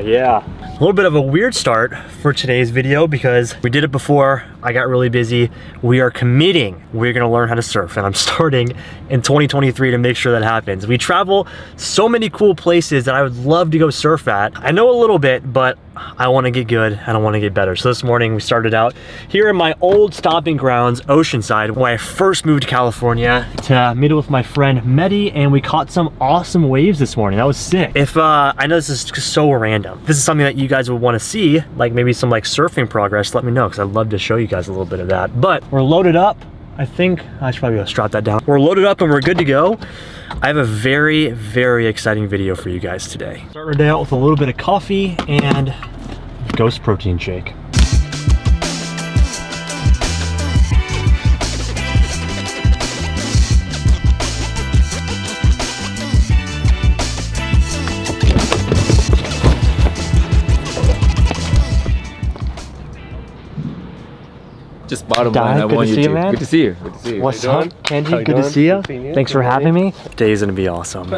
yeah. A little bit of a weird start for today's video because we did it before. I got really busy. We are committing. We're gonna learn how to surf, and I'm starting in 2023 to make sure that happens. We travel so many cool places that I would love to go surf at. I know a little bit, but I wanna get good and I wanna get better. So this morning we started out here in my old stomping grounds, Oceanside, when I first moved to California to meet up with my friend Mehdi, and we caught some awesome waves this morning. That was sick. If, I know this is just so random. This is something that you guys would wanna see, like maybe some like surfing progress, let me know, because I'd love to show you guys a little bit of that. But we're loaded up. I think I should probably go strap that down. We're loaded up and we're good to go. I have a very, very exciting video for you guys today. Starting our day out with a little bit of coffee and Ghost protein shake. Just bottom line, I want you to. Good to see you. Good to see you. What's up, Kenji? Good to see you. Thanks for having me. Today's gonna be awesome.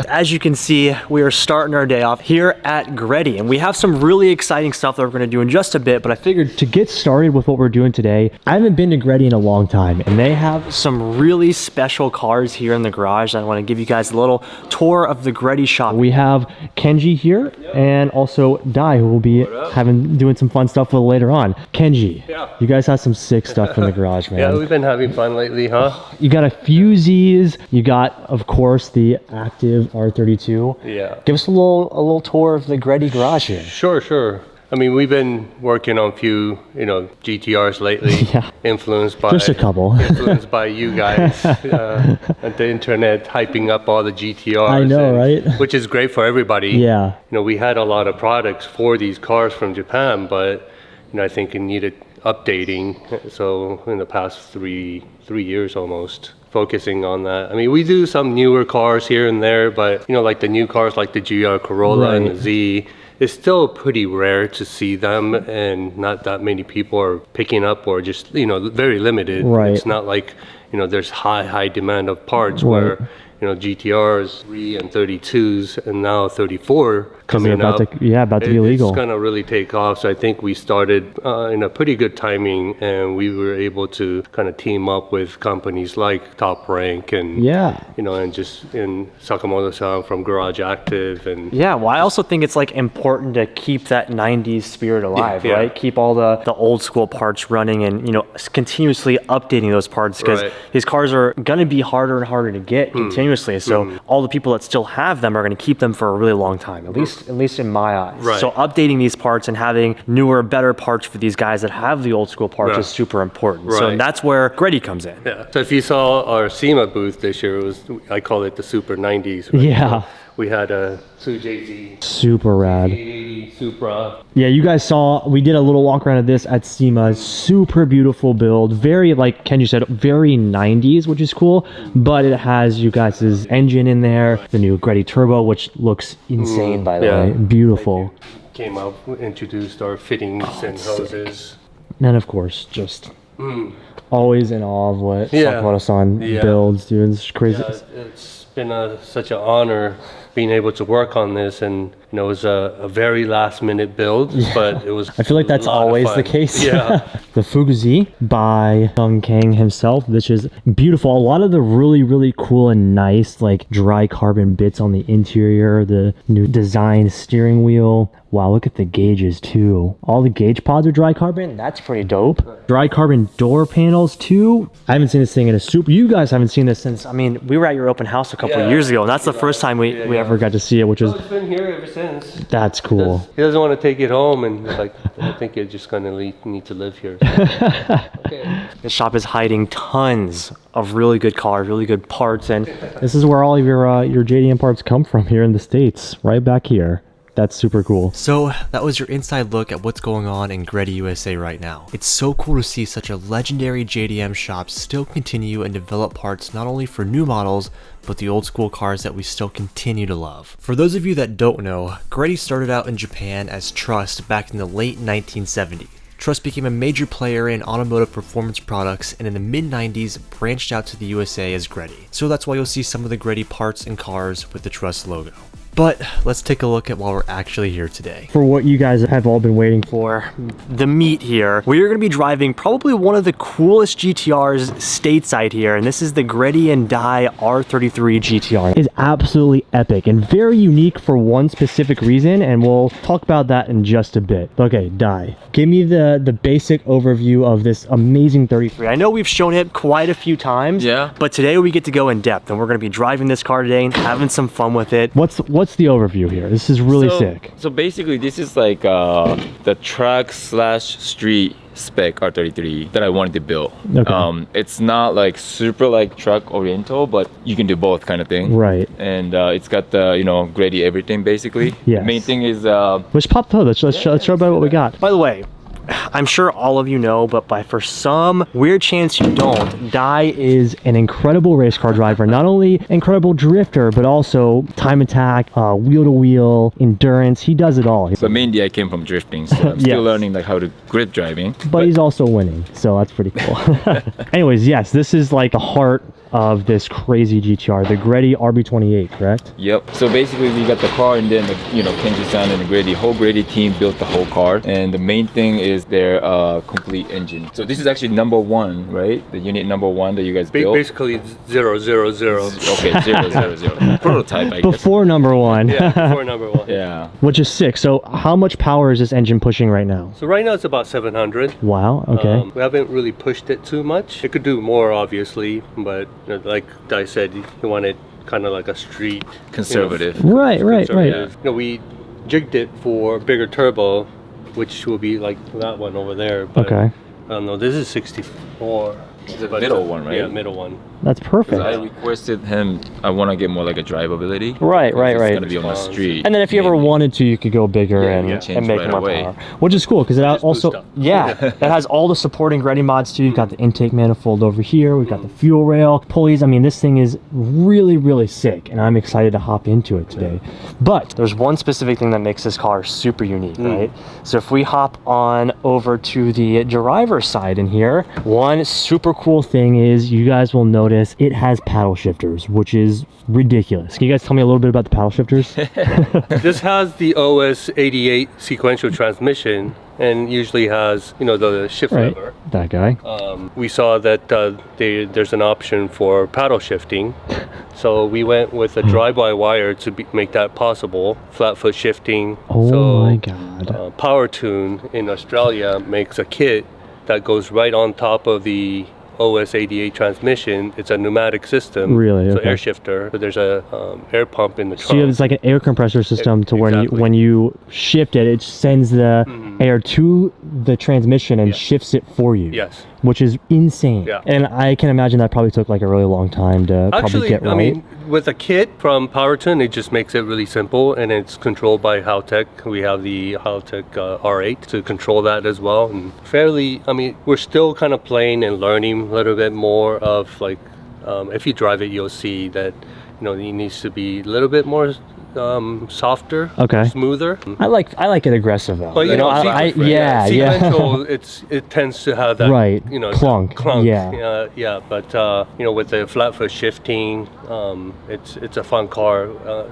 As you can see, we are starting our day off here at Greddy, and we have some really exciting stuff that we're gonna do in just a bit, but I figured to get started with what we're doing today, I haven't been to Greddy in a long time, and they have some really special cars here in the garage. I wanna give you guys a little tour of the Greddy shop. We have Kenji here, and also Dai, who will be doing some fun stuff with later on. Kenji, you guys have some sick stuff in the garage, man. Yeah, we've been having fun lately, huh? You got a few Z's. You got, of course, the active R32. Yeah. Give us a little tour of the Greddy garage here. Sure. I mean, we've been working on a few, GTRs lately. Yeah. Influenced by just a couple. Influenced by you guys at the internet, hyping up all the GTRs. I know, right? Which is great for everybody. Yeah. We had a lot of products for these cars from Japan, but I think it needed updating. So in the past three years almost, focusing on that. I mean, we do some newer cars here and there, but like the new cars like the GR Corolla and the Z, it's still pretty rare to see them, and not that many people are picking up, or just very limited. Right. It's not like there's high demand of parts where GTRs 3 and 32s and now 34 coming up. About to be illegal. It's gonna really take off. So I think we started in a pretty good timing, and we were able to kind of team up with companies like Top Rank and and just in Sakamoto-san from Garage Active and well, I also think it's like important to keep that 90s spirit alive, right? Keep all the old school parts running, and continuously updating those parts, because these cars are gonna be harder and harder to get continuously. So all the people that still have them are going to keep them for a really long time, at least in my eyes. So updating these parts and having newer, better parts for these guys that have the old school parts is super important. So that's where Greddy comes in. So if you saw our SEMA booth this year, I call it the Super 90s. Right? Yeah. We had a Sujay super rad 80 Supra. Yeah, you guys saw, we did a little walk around of this at SEMA. Super beautiful build, very, like Kenji said, very 90s, which is cool, but it has you guys' engine in there, the new Greddy Turbo, which looks insane, by the way. Beautiful. Came out, introduced our fittings and hoses. And of course, just always in awe of what Sakamoto-san builds, dude. It's crazy. It's been such an honor being able to work on this, and it was a very last minute build, but it was I feel like that's always the case. The Fuguzi by Sung Kang himself, which is beautiful. A lot of the really cool and nice like dry carbon bits on the interior, the new design steering wheel. Wow, look at the gauges too. All the gauge pods are dry carbon. That's pretty dope. Dry carbon door panels too. I haven't seen this thing in a super. You guys haven't seen this since, I mean, we were at your open house a couple of years ago, and that's the first time we ever got to see it, which is. It's been here ever since. That's cool. He doesn't want to take it home, and like, I think you're just gonna need to live here. Okay. This shop is hiding tons of really good cars, really good parts, and this is where all of your JDM parts come from here in the States, right back here. That's super cool. So that was your inside look at what's going on in Greddy USA right now. It's so cool to see such a legendary JDM shop still continue and develop parts not only for new models, but the old school cars that we still continue to love. For those of you that don't know, Greddy started out in Japan as Trust back in the late 1970s. Trust became a major player in automotive performance products, and in the mid-90s branched out to the USA as Greddy. So that's why you'll see some of the Greddy parts and cars with the Trust logo. But let's take a look at why we're actually here today. For what you guys have all been waiting for, the meat here. We are going to be driving probably one of the coolest GTRs stateside here, and this is the Greddy and Dye R33 GTR. It's absolutely epic and very unique for one specific reason, and we'll talk about that in just a bit. Okay, Dye, give me the basic overview of this amazing 33. I know we've shown it quite a few times, yeah, but today we get to go in depth, and we're going to be driving this car today and having some fun with it. What's the overview here? This is really sick. So basically, this is like the track/street spec R33 that I wanted to build. Okay. It's not like super like truck oriental, but you can do both kind of thing. Right. And it's got the, you know, Greddy everything basically. Yeah. The main thing is let's pop through. Let's show about what we got. By the way, I'm sure all of you know, but for some weird chance you don't, Dye is an incredible race car driver. Not only incredible drifter, but also time attack, wheel to wheel, endurance. He does it all. so mainly I came from drifting, so I'm still learning like how to grip driving. But he's also winning, so that's pretty cool. Anyways, yes, this is like the heart of this crazy GTR, the Greddy RB28, correct? Yep. So basically we got the car, and then the, you know, Kenji-san and the Greddy, whole Greddy team built the whole car, and the main thing is their complete engine. So this is actually #1, right? The unit #1 that you guys built. Basically 000. Okay, 000. Prototype, I guess. Before #1. Yeah, before #1. Yeah. Which is sick. So how much power is this engine pushing right now? So right now it's about 700. Wow, okay. We haven't really pushed it too much. It could do more, obviously, but you know, like Dai said, you want it kind of like a street Conservative. You know, Right. conservative. You know, we jigged it for bigger turbo, which will be like that one over there. But Okay. I don't know. This is 64. The middle one, right? Yeah, middle one. That's perfect. I requested him, I want to get more like a drivability. Right. It's going to be on the street. And then if you ever wanted to, you could go bigger and change make right more away. power. Which is cool because it also, boost up. it has all the supporting Greddy mods too. You've got the intake manifold over here. We've got the fuel rail, pulleys. I mean, this thing is really, really sick, and I'm excited to hop into it today. But there's one specific thing that makes this car super unique, right? So if we hop on over to the driver's side in here, one super cool thing is you guys will notice it has paddle shifters, which is ridiculous. Can you guys tell me a little bit about the paddle shifters? This has the OS 88 sequential transmission, and usually has, you know, the shift lever. That guy. We saw that there's an option for paddle shifting, so we went with a drive-by-wire to make that possible. Flat foot shifting. Oh my god. Power Tune in Australia makes a kit that goes right on top of the OS 88 transmission. It's a pneumatic system. Really? So Okay. air shifter. But there's a air pump in the trunk. So you have, it's like an air compressor system to where when you shift it, it sends the air to the transmission and shifts it for you. Yes. Which is insane. Yeah. And I can imagine that probably took like a really long time to probably get right. I mean, with a kit from PowerTune, it just makes it really simple, and it's controlled by Haltech. We have the Haltech R8 to control that as well. And fairly, I mean, we're still kind of playing and learning a little bit more of like, if you drive it, you'll see that, you know, it needs to be a little bit more softer, smoother. I like it aggressive though. But you know, sequential, it tends to have that you know, clunk. Yeah. But you know, with the flat foot shifting, it's a fun car.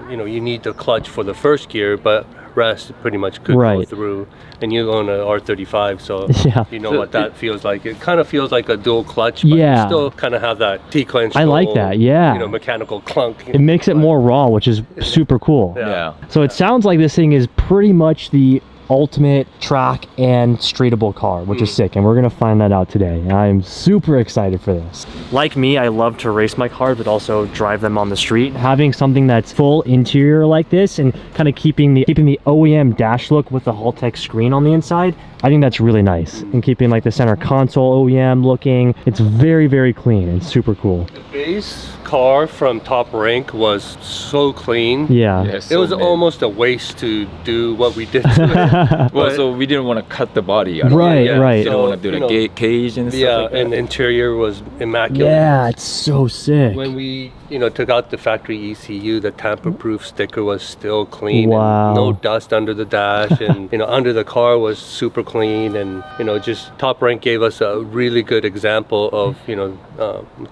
You know, you need the clutch for the first gear, but rest pretty much could go through. And you own an R35, so you know what that feels like. It kind of feels like a dual clutch, but you still kind of have that sequential. I like that. Yeah. You know, mechanical clunk. It makes it more raw, which is super cool. Yeah. So it sounds like this thing is pretty much the ultimate track and streetable car, which is sick, and we're gonna find that out today. I'm super excited for this. Like me, I love to race my cars, but also drive them on the street. Having something that's full interior like this and kind of keeping the OEM dash look with the Haltech screen on the inside, I think that's really nice. And keeping like the center console OEM looking, it's very, very clean and super cool. The base car from Top Rank was so clean. Yeah. It was almost a waste to do what we did to it. Well, so we didn't want to cut the body out of Right, it. Yeah, right. Didn't want to do the cage and stuff like that. and interior was immaculate. Yeah, it's so sick. When we, took out the factory ECU, the tamper-proof sticker was still clean. Wow. And no dust under the dash, and under the car was super clean, and just Top Rank gave us a really good example of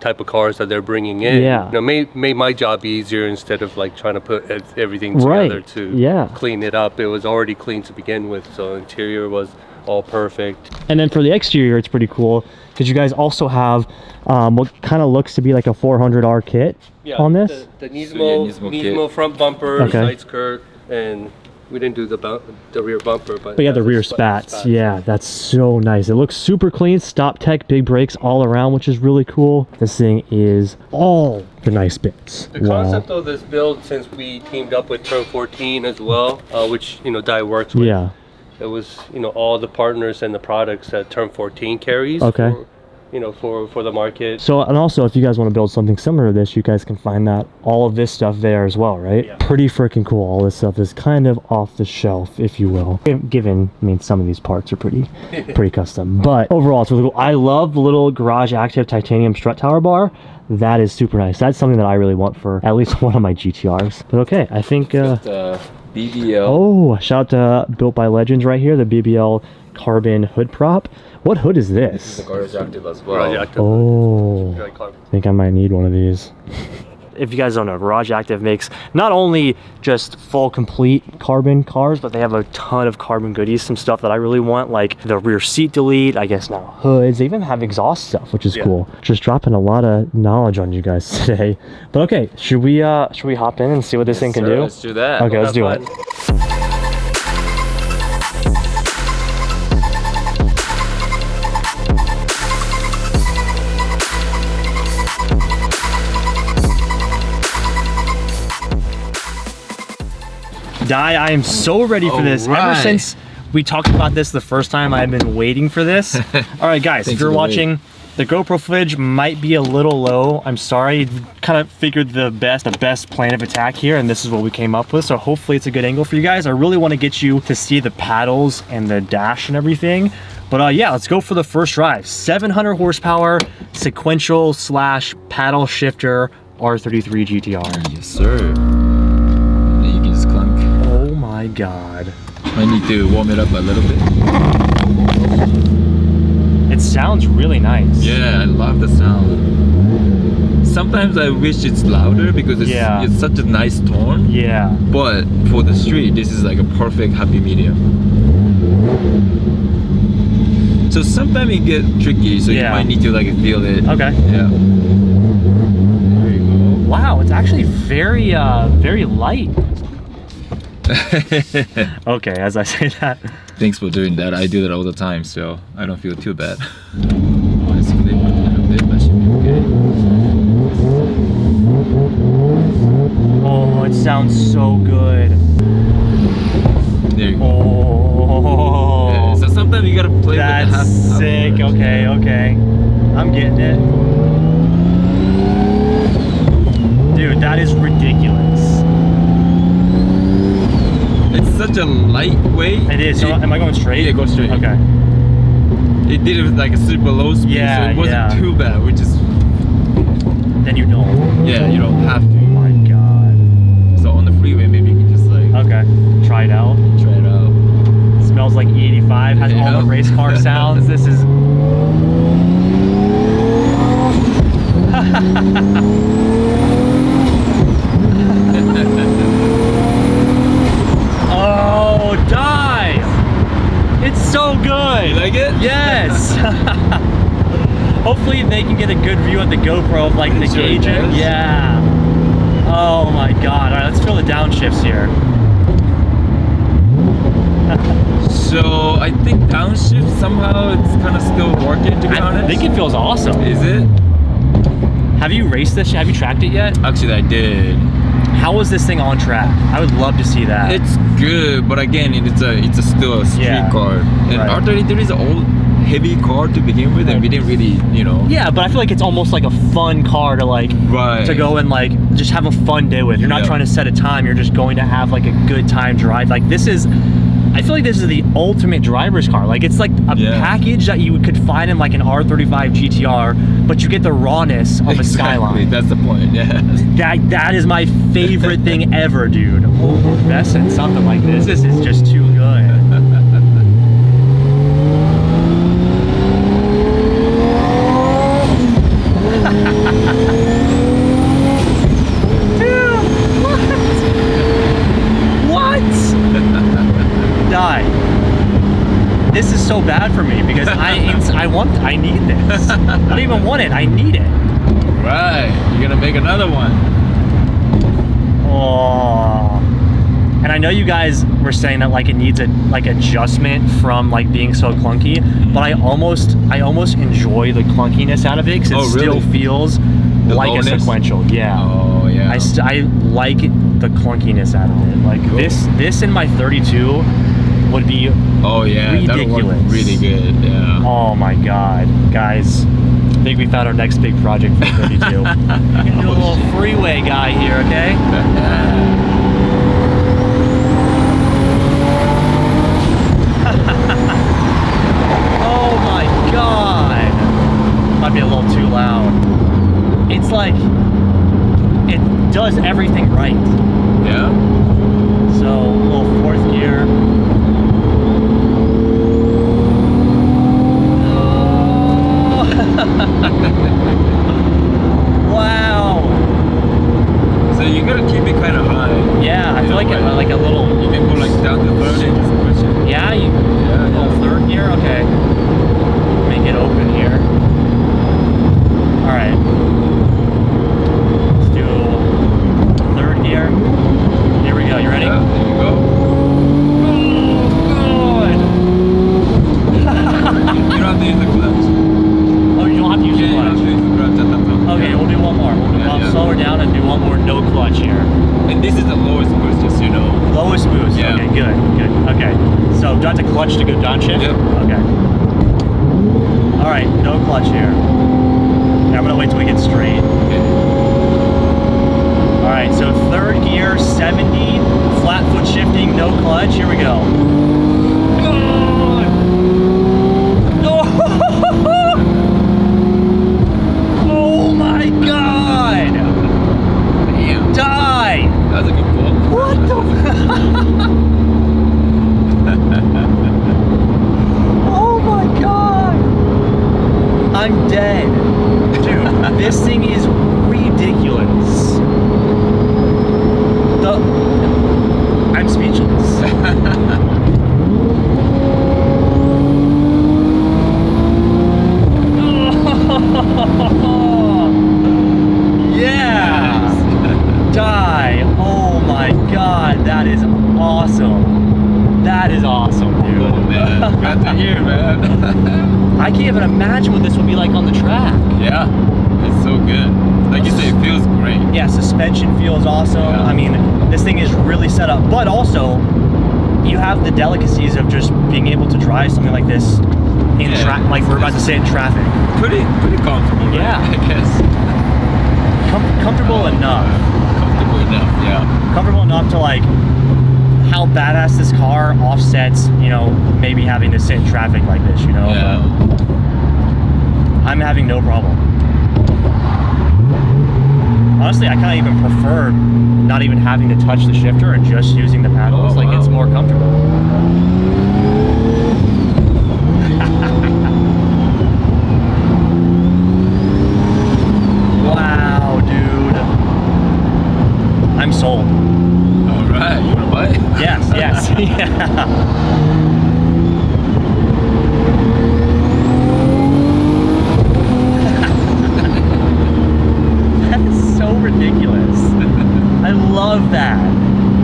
type of cars that they're bringing in. Yeah. Made my job easier instead of like trying to put everything together to clean it up. It was already clean to begin with, so interior was all perfect. And then for the exterior, it's pretty cool because you guys also have what kind of looks to be like a 400R kit on this. The Nismo front bumper, side skirt, and we didn't do the rear bumper, but yeah, the rear spats. Yeah, that's so nice. It looks super clean. Stop tech, big brakes all around, which is really cool. This thing is all the nice bits. The concept of this build, since we teamed up with Turn 14 as well, which Dai works with. Yeah. It was all the partners and the products that Turn 14 carries. Okay. For the market. So, and also if you guys want to build something similar to this, you guys can find that all of this stuff there as well, right? Yeah. Pretty freaking cool. All this stuff is kind of off the shelf, if you will. Given, I mean, some of these parts are pretty custom, but overall it's really cool. I love the little Garage Active titanium strut tower bar. That is super nice. That's something that I really want for at least one of my GTRs. But okay, I think BBL. oh, shout out to Built by Legends right here, the BBL carbon hood prop. What hood is this? This is a Garage Active as well. Garage Active. Oh, I think I might need one of these. If you guys don't know, Garage Active makes not only just full complete carbon cars, but they have a ton of carbon goodies, some stuff that I really want, like the rear seat delete, I guess now hoods. They even have exhaust stuff, which is cool. Just dropping a lot of knowledge on you guys today. But okay, should we hop in and see what this thing can do? Let's do that. Okay, let's do it. Dai, I am so ready for this. Ever since we talked about this the first time, I've been waiting for this. All right, guys, if you're watching, the GoPro footage might be a little low. I'm sorry. Kind of figured the best plan of attack here, and this is what we came up with. So hopefully it's a good angle for you guys. I really want to get you to see the paddles and the dash and everything. But yeah, let's go for the first drive. 700 horsepower, sequential / paddle shifter R33 GTR. Yes, sir. You can just clunk. Oh my God. I need to warm it up a little bit. It sounds really nice. Yeah, I love the sound. Sometimes I wish it's louder because it's such a nice tone. Yeah. But for the street, this is like a perfect happy medium. So sometimes it gets tricky, so you might need to like feel it. Okay. Yeah. There you go. Wow, it's actually very, very light. Okay, as I say that. Thanks for doing that. I do that all the time, so I don't feel too bad. Let's flip a little bit, that should be okay. Oh, it sounds so good. There you go. Oh. Yeah, so sometimes you gotta play with the half. That's sick. Okay, okay. I'm getting it. Dude, that is ridiculous. It's such a lightweight. It is. So am I going straight? Yeah, go straight. Okay. It did it with like a super low speed, Yeah, so it wasn't too bad, which is... Then you don't. Yeah, you don't have to. Oh my God. So on the freeway, maybe you can just like... Okay. Try it out. Try it out. It smells like E85, has all the race car sounds. This is... Oh, Dai! It's so good! You like it? Yes! Hopefully they can get a good view of the GoPro of like the gauging. Yeah. Oh my God. All right, let's feel the downshifts here. So I think downshift somehow it's kind of still working, to be honest. I think it feels awesome. Is it? Have you raced this? Have you tracked it yet? Actually, I did. How was this thing on track? I would love to see that. It's good, but again, it's still a street car. And R33 is an old, heavy car to begin with, and we didn't really, you know. Yeah, but I feel like it's almost like a fun car to like to go and like just have a fun day with. You're not trying to set a time. You're just going to have like a good time drive. Like this is I feel like this is the ultimate driver's car. Like it's like a package that you could find in like an R35 GTR, but you get the rawness of a Skyline. That's the point. Yeah. That is my favorite thing ever, dude. Oh, invest in something like this. This is just too good. This is so bad for me because I need this. I don't even want it. I need it. Right. You're gonna make another one. Oh. And I know you guys were saying that like it needs a like adjustment from like being so clunky, but I almost enjoy the clunkiness out of it because it still feels like a sequential. Yeah. Oh yeah. I like the clunkiness out of it. Like this in my 32 would be ridiculous. Really good. Yeah. Oh my god, guys. I think we found our next big project for 32. You can do a little freeway guy here, okay? Oh my god. Might be a little too loud. It's like it does everything right. Yeah. So a little fourth gear. Wow. So you gotta keep it kind of high. Yeah, I feel like a little. You can go like down to third and just push it. Yeah, little third gear. Okay. Let me get open here. All right. Let's do third gear. Here we go. You ready? Yeah, there you go. You don't have to use the clutch. Oh, you don't have to use the clutch. Okay, we'll do one more. We'll slow her down and do one more no clutch here. And this is the lowest boost, just so you know. Lowest boost. Yeah. Okay, good. Okay. So do I have to clutch to go downshift? Yep. Okay. All right, no clutch here. Yeah, I'm gonna wait till we get straight. Okay. All right, so third gear, 70, flat foot shifting, no clutch. Here we go. Oh my god! Damn. Die! That was a good pull. What the? Oh my god! I'm dead. Dude, this thing is ridiculous. I'm speechless. Yeah! Die! Oh my god, that is awesome. That is awesome, dude. Oh man, glad to hear, man. I can't even imagine what this would be like on the track. Yeah, it's so good. Like you say, it feels great. Yeah, suspension feels awesome. Yeah. I mean, this thing is really set up, but also you have the delicacies of just being able to drive something like this in like we're about to say in traffic. Pretty comfortable, right? Yeah. I guess. Comfortable enough. Comfortable enough, yeah. Comfortable enough to like how badass this car offsets, you know, maybe having to sit in traffic like this, you know. Yeah. But I'm having no problem. Honestly, I kind of even prefer not even having to touch the shifter and just using the paddles. Oh, like wow. it's more comfortable. Wow, dude. I'm sold. All right, you wanna buy it? Yes, yes, yeah. So ridiculous. I love that.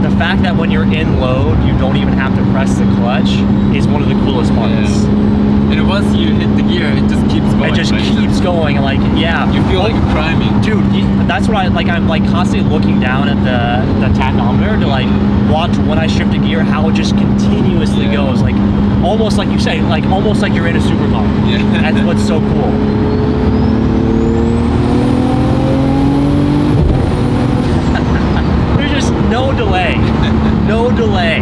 The fact that when you're in load, you don't even have to press the clutch is one of the coolest parts. Yeah. And once you hit the gear, it just keeps going. It just keeps going. Like, yeah. You feel like you're climbing. Dude, that's what I'm like constantly looking down at the tachometer to like watch when I shift a gear, how it just continuously goes. Like, almost like you say, like almost like you're in a supercar. Yeah. That's what's so cool. No delay. No delay.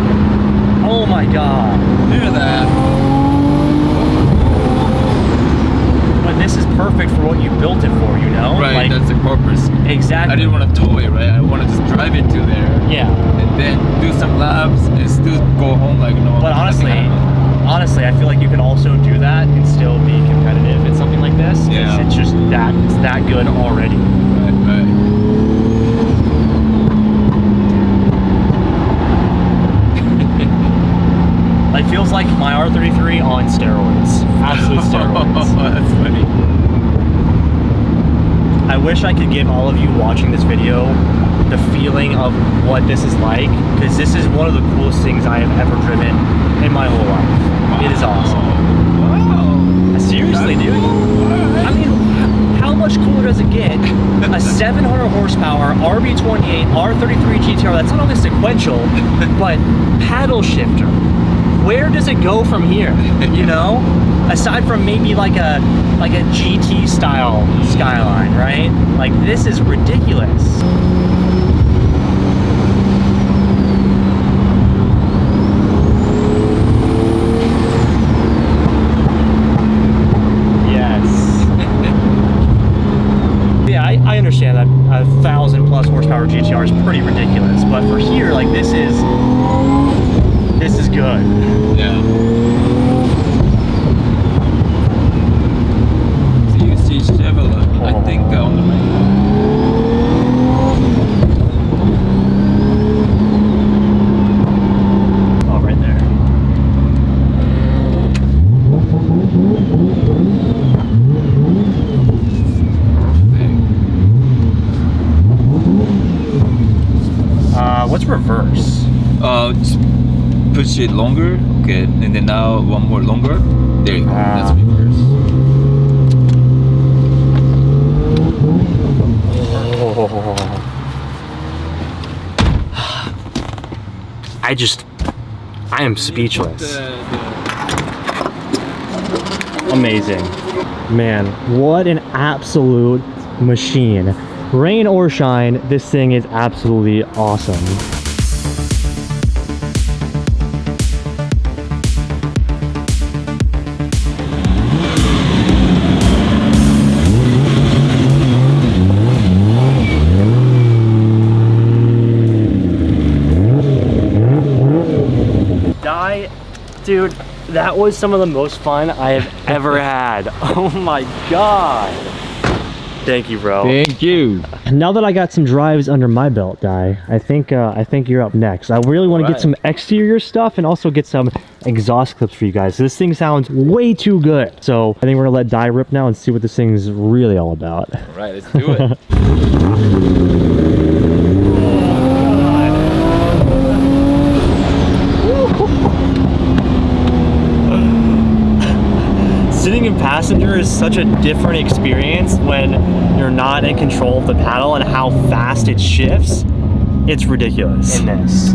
Oh my god. Look at that. But this is perfect for what you built it for, you know? Right, Like, that's the purpose. exactly. I didn't want to tow it, right? I want to just drive it to there. Yeah. And then do some laps and still go home like no. But honestly, I feel like you can also do that and still be competitive in something like this. 'Cause Yeah. it's just it's that good already. Right, right. Like, feels like my R33 on steroids. Absolute steroids. Oh, that's funny. I wish I could give all of you watching this video the feeling of what this is like, because this is one of the coolest things I have ever driven in my whole life. It is awesome. Wow. Seriously, dude. I mean, how much cooler does it get? A 700 horsepower RB28 R33 GTR that's not only sequential, but paddle shifter. Where does it go from here? You know, aside from maybe like a GT style Skyline, right? Like, this is ridiculous. I understand that a 1,000+ horsepower GTR is pretty ridiculous, but for here, like, this is good. Yeah. So you see Chevrolet, I think on the right. Oh, right there. What's reverse? Just push it longer, okay, and then now one more longer. There you go. That's reverse. I am speechless. Amazing. Man, what an absolute machine. Rain or shine, this thing is absolutely awesome. Dude, that was some of the most fun I have ever had. Oh my god. Thank you, bro. Thank you. Now that I got some drives under my belt, Di, I think you're up next. I really want to get some exterior stuff and also get some exhaust clips for you guys. This thing sounds way too good. So I think we're gonna let Di rip now and see what this thing's really all about. All right, let's do it. Sitting in passenger is such a different experience when you're not in control of the paddle and how fast it shifts. It's ridiculous. In this.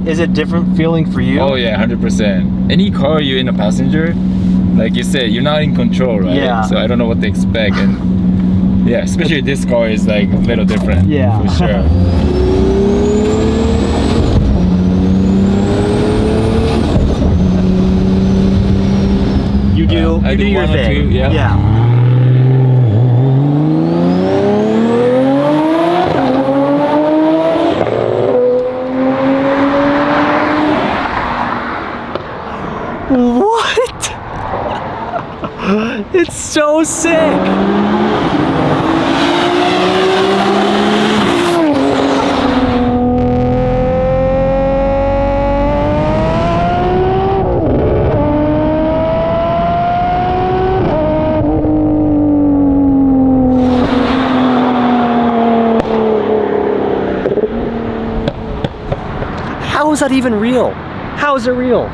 Is it different feeling for you? Oh yeah, 100%. Any car you're in a passenger, like you said, you're not in control, right? Yeah. So I don't know what to expect, and yeah, especially this car is like a little different. Yeah. For sure. You do your thing. Yeah. What? It's so sick. How is that even real? How is it real?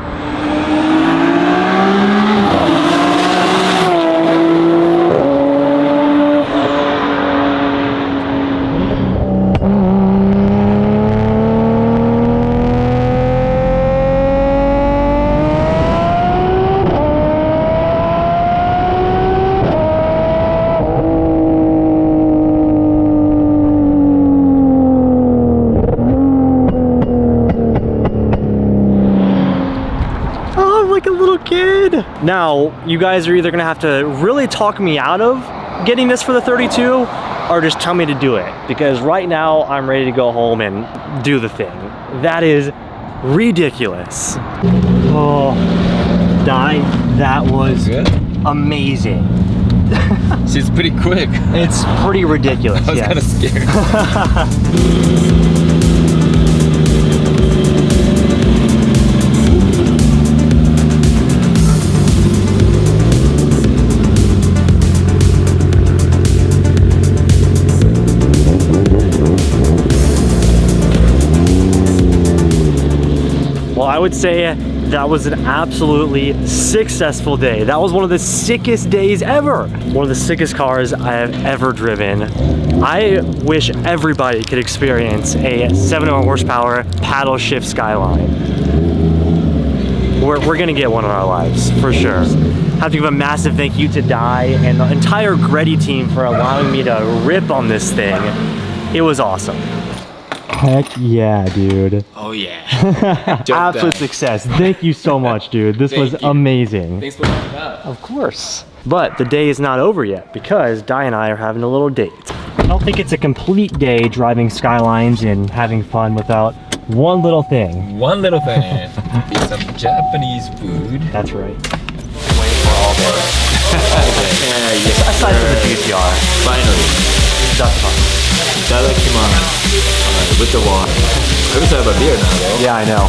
Now, you guys are either gonna have to really talk me out of getting this for the 32 or just tell me to do it, because right now I'm ready to go home and do the thing. That is ridiculous. Oh, that was amazing. She's pretty quick. It's pretty ridiculous. I was kind of scared. Well, I would say that was an absolutely successful day. That was one of the sickest days ever. One of the sickest cars I have ever driven. I wish everybody could experience a 700 horsepower paddle shift Skyline. We're gonna get one in our lives, for sure. Have to give a massive thank you to Dai and the entire Greddy team for allowing me to rip on this thing. It was awesome. Heck yeah, dude. Oh yeah. Absolute success. Thank you so much, dude. This was amazing. Thanks for coming out. Of course. But the day is not over yet because Dai and I are having a little date. I don't think it's a complete day driving Skylines and having fun without one little thing. One little thing. Some Japanese food. That's right. Waiting for all day. Aside from the GTR. Finally. That's fun. Itadakimasu. With the water. I wish I have a beer now though. Yeah, I know.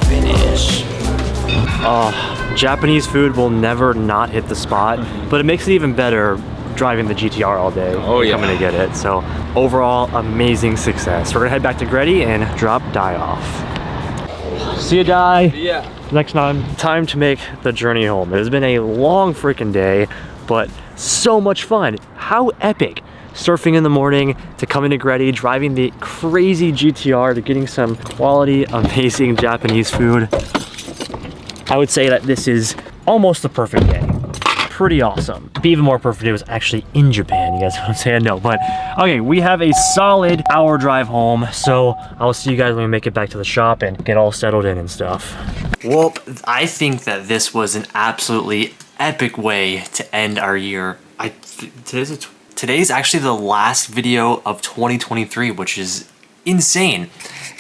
Finish. Oh, Japanese food will never not hit the spot, but it makes it even better driving the GTR all day. Oh yeah. Coming to get it. So overall, amazing success. We're gonna head back to Greddy and drop Dai off. See ya, Dai. Yeah. Next time to make the journey home. It has been a long freaking day, but so much fun. How epic. Surfing in the morning, to coming to Greddy, driving the crazy GTR, to getting some quality, amazing Japanese food. I would say that this is almost the perfect day. Pretty awesome. Be even more perfect, it was actually in Japan. You guys know what I'm saying? No, but okay, we have a solid hour drive home, so I'll see you guys when we make it back to the shop and get all settled in and stuff. Well, I think that this was an absolutely epic way to end our year. Today's actually the last video of 2023, which is insane.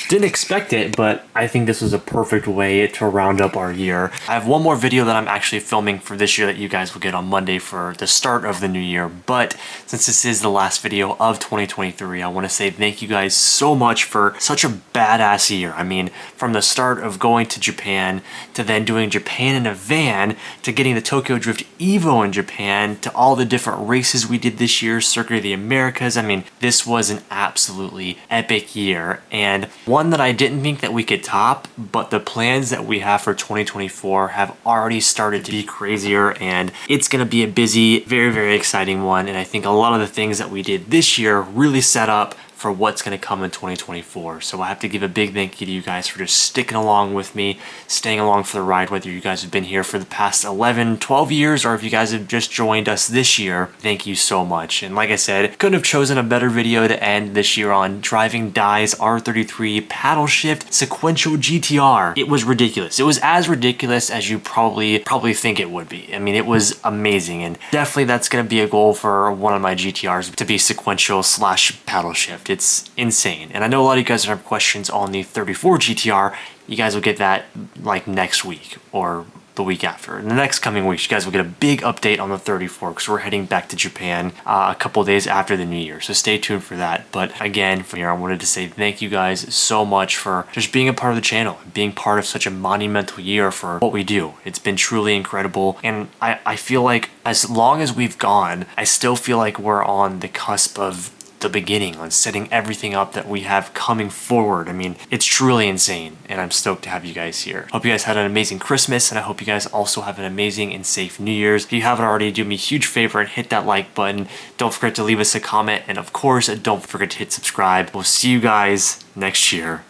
Didn't expect it, but I think this was a perfect way to round up our year. I have one more video that I'm actually filming for this year that you guys will get on Monday for the start of the new year. But since this is the last video of 2023, I want to say thank you guys so much for such a badass year. I mean, from the start of going to Japan, to then doing Japan in a van, to getting the Tokyo Drift Evo in Japan, to all the different races we did this year, Circuit of the Americas. I mean, this was an absolutely epic year, and one that I didn't think that we could top, but the plans that we have for 2024 have already started to be crazier, and it's gonna be a busy, very, very exciting one. And I think a lot of the things that we did this year really set up for what's going to come in 2024. So I have to give a big thank you to you guys for just sticking along with me, staying along for the ride, whether you guys have been here for the past 11, 12 years, or if you guys have just joined us this year. Thank you so much. And like I said, couldn't have chosen a better video to end this year on driving Dai's R33 paddle shift sequential GTR. It was ridiculous. It was as ridiculous as you probably think it would be. I mean, it was amazing, and definitely that's going to be a goal for one of my GTRs, to be sequential / paddle shift. It's insane. And I know a lot of you guys have questions on the 34 GTR. You guys will get that like next week or the week after. In the next coming weeks, you guys will get a big update on the 34 because we're heading back to Japan a couple days after the new year. So stay tuned for that. But again, from here, I wanted to say thank you guys so much for just being a part of the channel and being part of such a monumental year for what we do. It's been truly incredible. And I feel like as long as we've gone, I still feel like we're on the cusp of the beginning, on setting everything up that we have coming forward. I mean, it's truly insane, and I'm stoked to have you guys here. Hope you guys had an amazing Christmas, and I hope you guys also have an amazing and safe New Year's. If you haven't already, do me a huge favor and hit that like button. Don't forget to leave us a comment, and of course, don't forget to hit subscribe. We'll see you guys next year.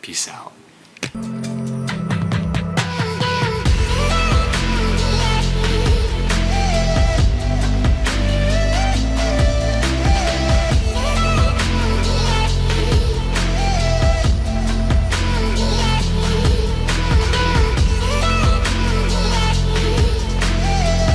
Peace out.